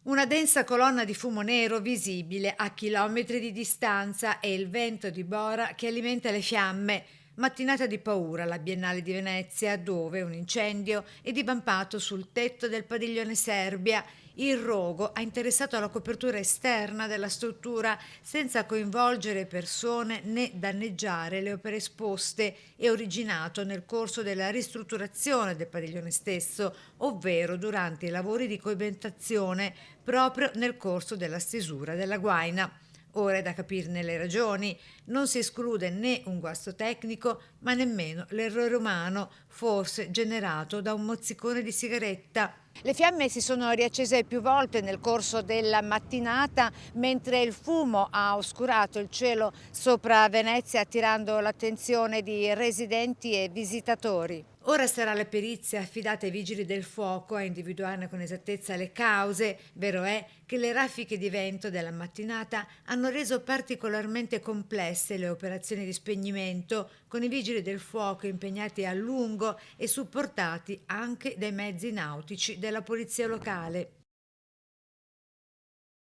Una densa colonna di fumo nero visibile a chilometri di distanza e il vento di Bora che alimenta le fiamme. Mattinata di paura alla Biennale di Venezia, dove un incendio è divampato sul tetto del padiglione Serbia. Il rogo ha interessato la copertura esterna della struttura senza coinvolgere persone né danneggiare le opere esposte e originato nel corso della ristrutturazione del padiglione stesso, ovvero durante i lavori di coibentazione proprio nel corso della stesura della guaina. Ora è da capirne le ragioni. Non si esclude né un guasto tecnico, ma nemmeno l'errore umano, forse generato da un mozzicone di sigaretta. Le fiamme si sono riaccese più volte nel corso della mattinata, mentre il fumo ha oscurato il cielo sopra Venezia, attirando l'attenzione di residenti e visitatori. Ora sarà la perizia affidata ai vigili del fuoco a individuarne con esattezza le cause. Vero è che le raffiche di vento della mattinata hanno reso particolarmente complesse le operazioni di spegnimento, con i vigili del fuoco impegnati a lungo e supportati anche dai mezzi nautici della polizia locale.